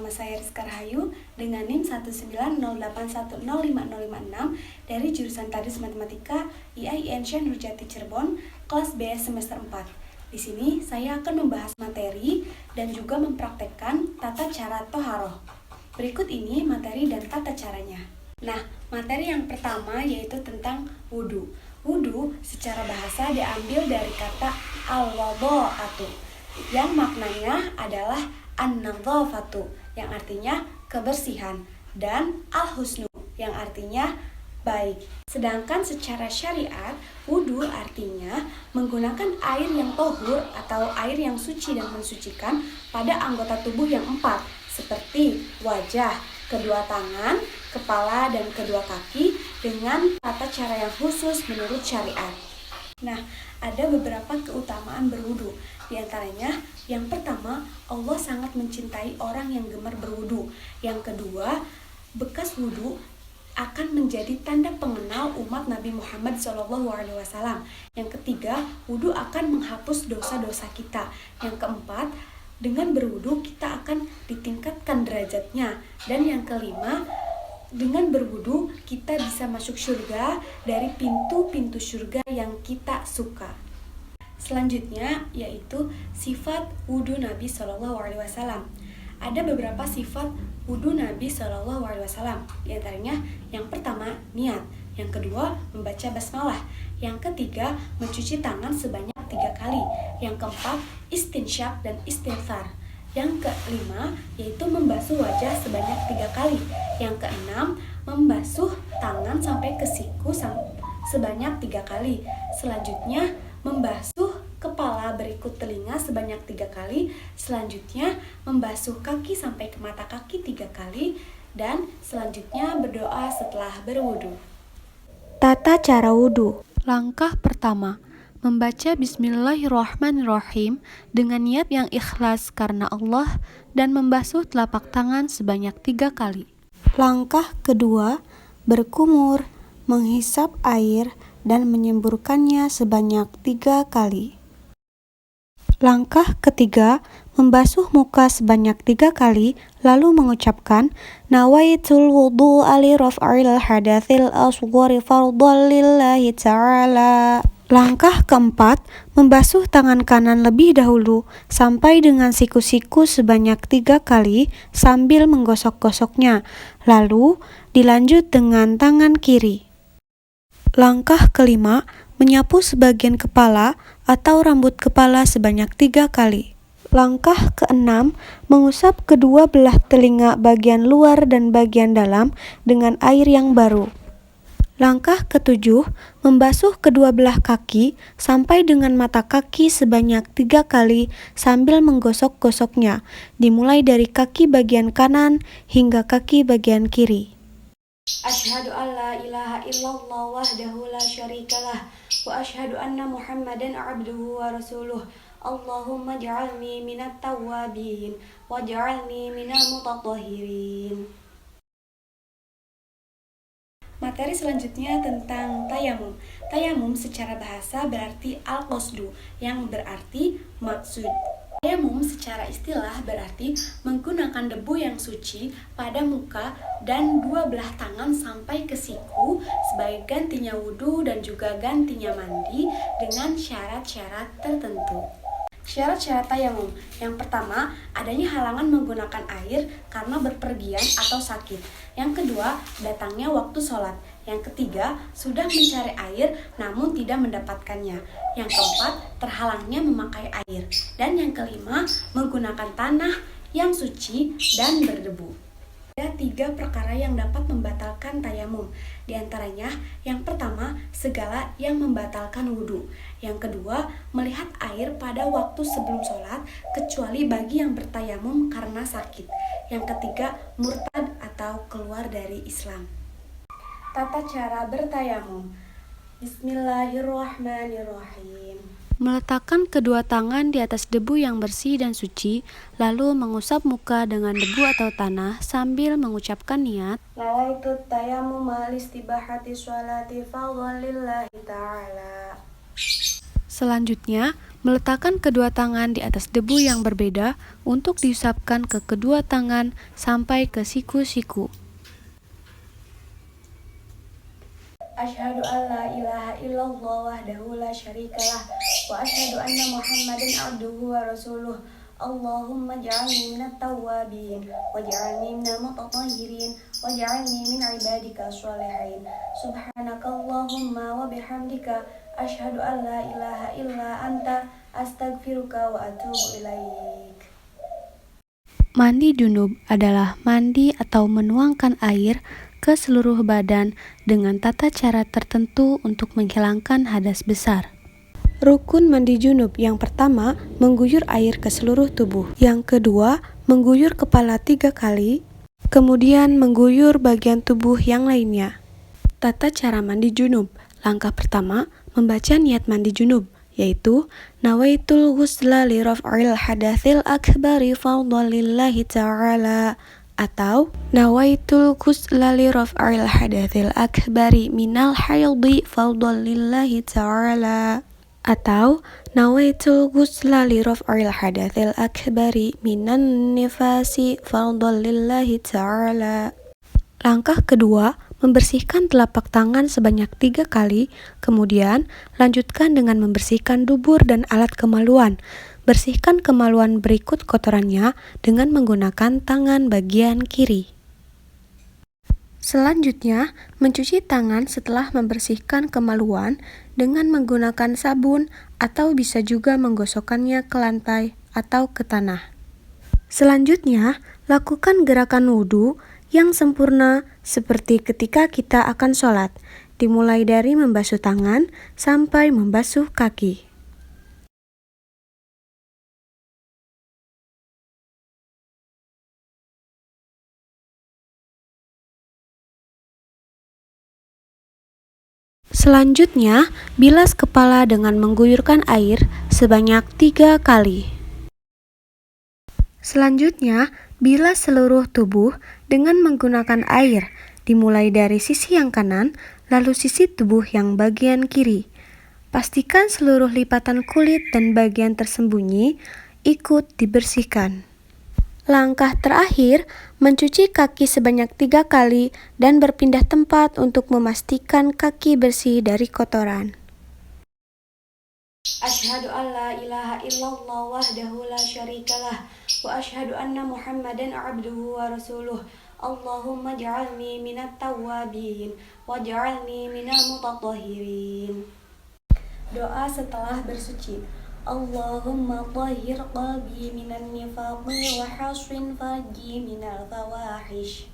bersama saya Rizka Rahayu dengan NIM 19081050556 dari jurusan Tadris Matematika IAIN Syekh Nurjati Cirebon, kelas B semester 4. Di sini saya akan membahas materi dan juga mempraktekkan tata cara toharoh. Berikut ini materi dan tata caranya. Nah, materi yang pertama yaitu tentang wudu. Wudu secara bahasa diambil dari kata al-wadha'atu, yang maknanya adalah an-nadhafatu, yang artinya kebersihan, dan al-husnu, yang artinya baik. Sedangkan secara syariat, wudu artinya menggunakan air yang tohur atau air yang suci dan mensucikan pada anggota tubuh yang 4, seperti wajah, kedua tangan, kepala, dan kedua kaki dengan tata cara yang khusus menurut syariat. Nah, ada beberapa keutamaan berwudu. Di antaranya, yang pertama, Allah sangat mencintai orang yang gemar berwudu. Yang kedua, bekas wudu akan menjadi tanda pengenal umat Nabi Muhammad SAW. Yang ketiga, wudu akan menghapus dosa-dosa kita. Yang keempat, dengan berwudu kita akan ditingkatkan derajatnya. Dan yang kelima, dengan berwudu kita bisa masuk surga dari pintu-pintu surga yang kita suka. Selanjutnya yaitu sifat wudu Nabi SAW. Ada beberapa sifat wudu Nabi SAW. Di antaranya yang pertama niat, yang kedua membaca basmalah, yang ketiga mencuci tangan sebanyak 3 kali, yang keempat istinsyak dan istighfar. Yang kelima yaitu membasuh wajah sebanyak 3 kali. Yang keenam membasuh tangan sampai ke siku sebanyak 3 kali. Selanjutnya membasuh kepala berikut telinga sebanyak 3 kali. Selanjutnya membasuh kaki sampai ke mata kaki 3 kali. Dan selanjutnya berdoa setelah berwudu. Tata cara wudu. Langkah pertama, membaca Bismillahirrahmanirrahim dengan niat yang ikhlas karena Allah dan membasuh telapak tangan sebanyak 3 kali. Langkah kedua, berkumur, menghisap air dan menyemburkannya sebanyak 3 kali. Langkah ketiga, membasuh muka sebanyak 3 kali, lalu mengucapkan Nawaitul wudu'a li raf'il hadatsil asghari fardhan lillahi ta'ala. Langkah keempat, membasuh tangan kanan lebih dahulu sampai dengan siku-siku sebanyak 3 kali sambil menggosok-gosoknya, lalu dilanjut dengan tangan kiri. Langkah kelima, menyapu sebagian kepala atau rambut kepala sebanyak 3 kali. Langkah keenam, mengusap kedua belah telinga bagian luar dan bagian dalam dengan air yang baru. Langkah ketujuh, membasuh kedua belah kaki sampai dengan mata kaki sebanyak 3 kali sambil menggosok-gosoknya, dimulai dari kaki bagian kanan hingga kaki bagian kiri. Asyhadu an la ilaha illallah wahdahu la syarikalah wa asyhadu anna Muhammadan abduhu wa rasuluh. Allahumma ja'alni minat tawwabin wa ja'alni minal mutatahhirin. Materi selanjutnya tentang tayamum. Tayamum secara bahasa berarti al-qasdu, yang berarti maksud. Tayamum secara istilah berarti menggunakan debu yang suci pada muka dan 2 belah tangan sampai ke siku sebagai gantinya wudu dan juga gantinya mandi dengan syarat-syarat tertentu. Syarat-syarat tayamum. Yang pertama, adanya halangan menggunakan air karena berpergian atau sakit. Yang kedua, datangnya waktu sholat. Yang ketiga, sudah mencari air namun tidak mendapatkannya. Yang keempat, terhalangnya memakai air. Dan yang kelima, menggunakan tanah yang suci dan berdebu. Ada 3 perkara yang dapat membatalkan tayamum. Di antaranya, yang pertama, segala yang membatalkan wudu. Yang kedua, melihat air pada waktu sebelum sholat, kecuali bagi yang bertayamum karena sakit. Yang ketiga, murtad atau keluar dari Islam. Tata cara bertayamum. Bismillahirrahmanirrahim. Meletakkan kedua tangan di atas debu yang bersih dan suci, lalu mengusap muka dengan debu atau tanah sambil mengucapkan niat Nawaitu tayammum listibahati sholati fardhan lillahi ta'ala. Selanjutnya, meletakkan kedua tangan di atas debu yang berbeda untuk diusapkan ke kedua tangan sampai ke siku-siku. Asyhadu an la ilaha illallah wahdahu la syarikalah wa asyhadu anna Muhammadan abduhu wa rasuluh. Allahumma ja'alni minat tawwabin waj'alni minal mutatahhirin waj'alni min ibadika sholihin. Subhanakallahumma wa bihamdika asyhadu an la ilaha illa anta astaghfiruka wa atubu ilaik. Mandi junub adalah mandi atau menuangkan air ke seluruh badan dengan tata cara tertentu untuk menghilangkan hadas besar. Rukun mandi junub yang pertama, mengguyur air ke seluruh tubuh. Yang kedua, mengguyur kepala 3 kali, kemudian mengguyur bagian tubuh yang lainnya. Tata cara mandi junub. Langkah pertama, membaca niat mandi junub, yaitu nawaitul ghusla li raf'il hadatsil akbari fardhan lillahi ta'ala, atau nawaitul ghusla li raf'il hadatsil akbari minal haidhi fardhan lillahi ta'ala, atau nawaitul ghusla li raf'il hadatsil akbari minan nifasi fardhan lillahi ta'ala. Langkah kedua, membersihkan telapak tangan sebanyak 3 kali, kemudian lanjutkan dengan membersihkan dubur dan alat kemaluan. Bersihkan kemaluan berikut kotorannya dengan menggunakan tangan bagian kiri. Selanjutnya, mencuci tangan setelah membersihkan kemaluan dengan menggunakan sabun atau bisa juga menggosokkannya ke lantai atau ke tanah. Selanjutnya, lakukan gerakan wudhu yang sempurna seperti ketika kita akan sholat, dimulai dari membasuh tangan sampai membasuh kaki. Selanjutnya, bilas kepala dengan mengguyurkan air sebanyak 3 kali. Selanjutnya, bilas seluruh tubuh dengan menggunakan air, dimulai dari sisi yang kanan, lalu sisi tubuh yang bagian kiri. Pastikan seluruh lipatan kulit dan bagian tersembunyi ikut dibersihkan. Langkah terakhir, mencuci kaki sebanyak 3 kali dan berpindah tempat untuk memastikan kaki bersih dari kotoran. Asyhadu an la ilaha illallah wahdahu la syarikalah wa asyhadu anna Muhammadan abduhu wa rasuluh. Allahumma ja'alni minat tawwabin waj'alni minal mutatahhirin. Doa setelah bersuci. Allahumma tahhir qalbi minan nifaqi wa hasrin farji minal fawahish.